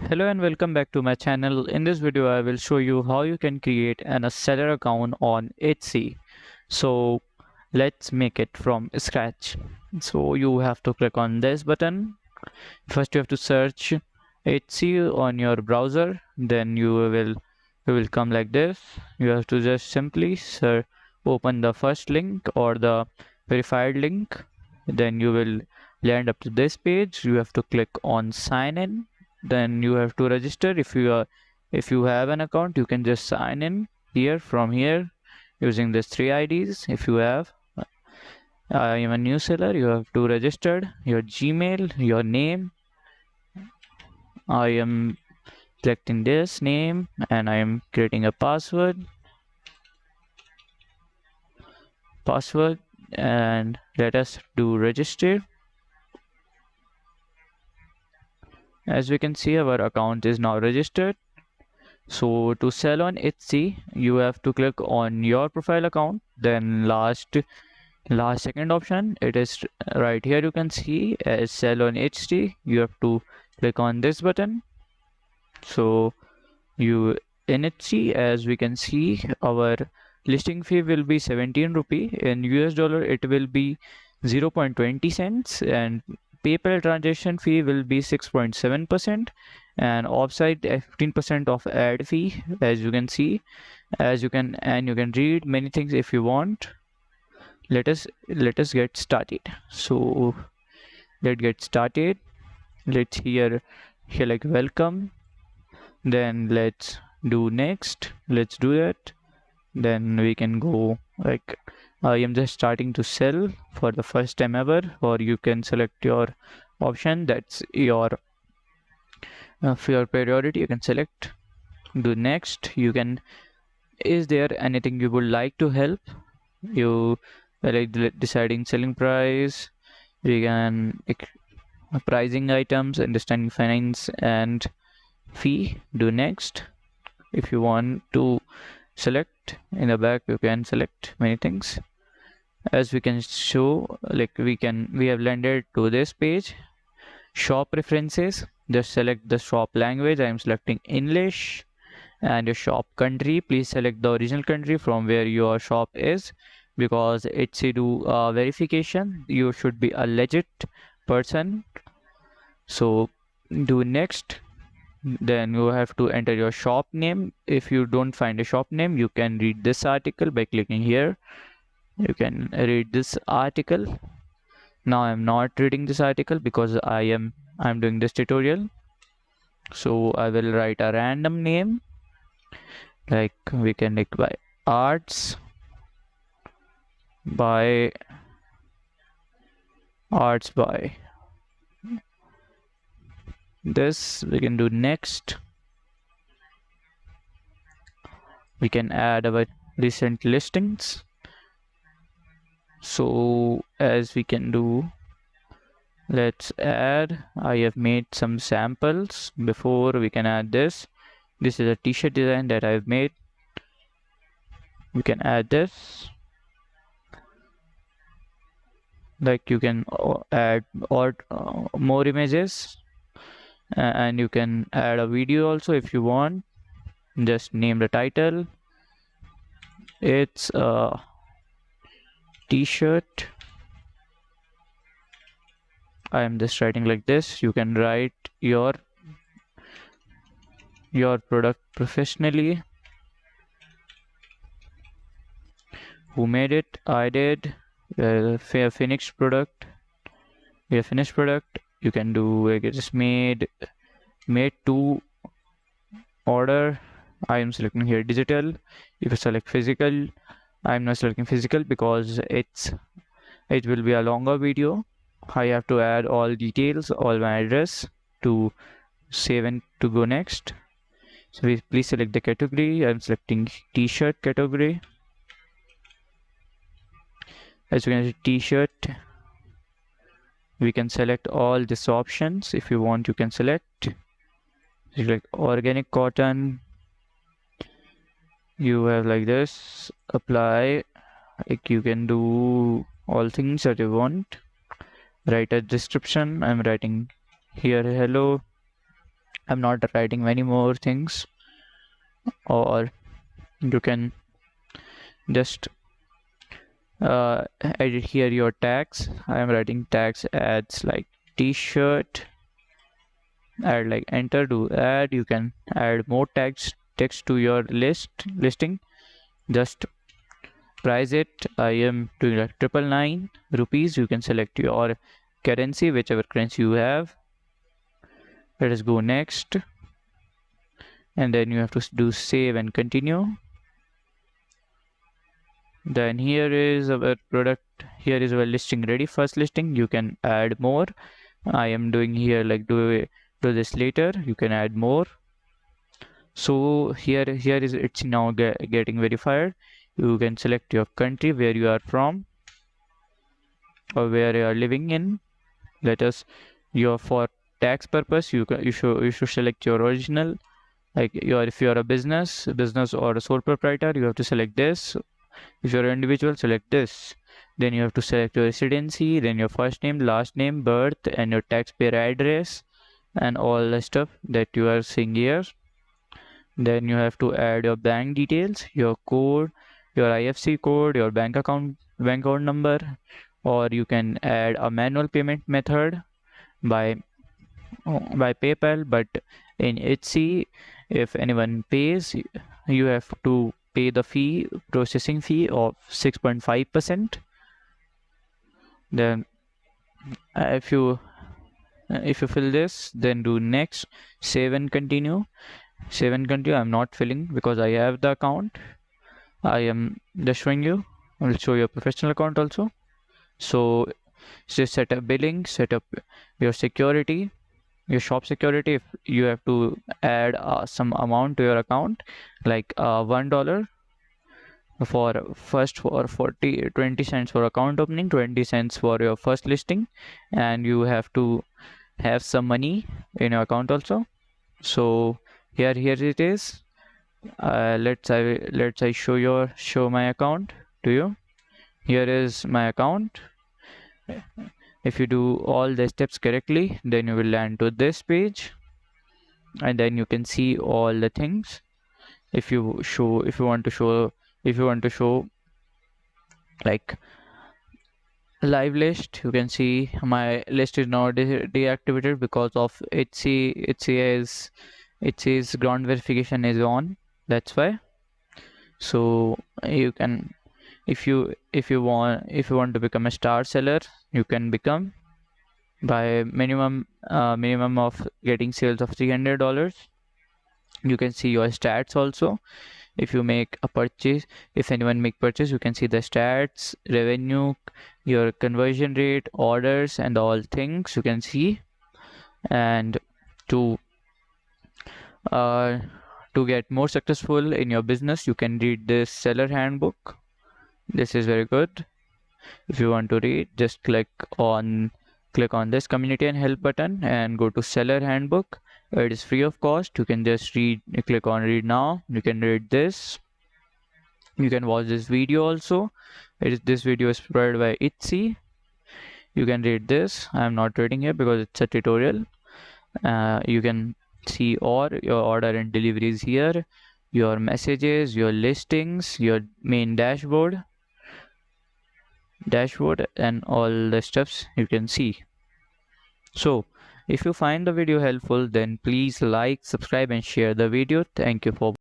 Hello and welcome back to my channel. In this video I will show you how you can create a seller account on Etsy. So let's make it from scratch. So you have to click on this button. First you have to search Etsy on your browser, then you will come like this. You have to just simply open the first link or the verified link. Then you will land up to this page. You have to click on sign in. Then you have to register. If you have an account, you can just sign in here from here using these three IDs. If you have I am a new seller, you have to register your Gmail, your name. I am selecting this name and I am creating a password, and let us do register. As we can see, our account is now registered. So to sell on Etsy, you have to click on your profile account, then last second option, it is right here. You can see as sell on Etsy. You have to click on this button. So you in Etsy, as we can see, our listing fee will be 17 rupee. In US dollar it will be 0.20 cents, and PayPal transaction fee will be 6.7%, and offsite 15% of ad fee. As you can see, you can read many things if you want. Let us get started. So let's get started. Let's here like welcome, then let's do next. Let's do that. Then we can go like I am just starting to sell for the first time ever, or you can select your option. That's your for your priority. You can select do next. You can, is there anything you would like to help you, like deciding selling price. We can pricing items, understanding finance and fee. Do next. If you want to select in the back, you can select many things. As we can show, like we have landed to this page. Shop preferences, just select the shop language. I am selecting English. And your shop country, please select the original country from where your shop is, because it's a do verification. You should be a legit person. So do next. Then you have to enter your shop name. If you don't find a shop name, you can read this article by clicking here. You can read this article. Now I'm not reading this article because I'm doing this tutorial. So I will write a random name, like we can like by arts by this. We can do next. We can add our recent listings. So as we can do, let's add, I have made some samples before. We can add this. This is a t-shirt design that I've made. We can add this. Like you can add or more images, and you can add a video also if you want. Just name the title. It's a t-shirt. I am just writing like this. You can write your product professionally. Who made it? I did. Finished product. Yeah, finished product. You can do like just made to order. I am selecting here digital. If you select physical, I am not selecting physical because it will be a longer video. I have to add all details, all my address to save and to go next. So please select the category. I'm selecting t-shirt category. As you can see, t-shirt. We can select all these options. If you want, you can select organic cotton. You have like this, apply. Like you can do all things that you want. Write a description. I'm writing here hello. I'm not writing many more things, or you can just edit here your tags. I am writing tags ads like t-shirt, add like enter, do add. You can add more tags text to your listing. Just price it. I am doing like 999 rupees. You can select your currency, whichever currency you have. Let us go next, and then you have to do save and continue. Then here is our product, here is our listing ready, first listing. You can add more. I am doing here like do this later. You can add more. So here is it's now getting verified. You can select your country where you are from or where you are living in. Let us your for tax purpose you should select your original, like if you are a business or a sole proprietor, you have to select this. If you're an individual, select this. Then you have to select your residency, then your first name, last name, birth, and your taxpayer address, and all the stuff that you are seeing here. Then you have to add your bank details, your code, your IFC code, your bank account number, or you can add a manual payment method by PayPal. But in Etsy, if anyone pays, you have to pay the processing fee of 6.5%. Then if you fill this, then do next, save and continue. I'm not filling because I have the account. I am just showing you. I will show your professional account also. So just set up billing, set up your security, your shop security. If you have to add some amount to your account, like $1 for 20 cents for account opening, 20 cents for your first listing, and you have to have some money in your account also. So here it is. Let's I show my account to you. Here is my account. If you do all the steps correctly, then you will land to this page, and then you can see all the things. If you want to show like live list, you can see my list is now deactivated because of its ground verification is on. That's why. So you can, if you want to become a star seller, you can become by minimum of getting sales of $300. You can see your stats also. If you make a purchase, if anyone make purchase, you can see the stats, revenue, your conversion rate, orders, and all things you can see. And to get more successful in your business, you can read this seller handbook. This is very good. If you want to read, just click on this community and help button and go to seller handbook. It is free of cost. You can just click on read now. You can read this. You can watch this video also. This video is provided by Etsy. You can read this. I am not reading here because it's a tutorial. You can see all your order and deliveries here, your messages, your listings, your main dashboard, and all the stuffs you can see. So if you find the video helpful, then please like, subscribe, and share the video. Thank you for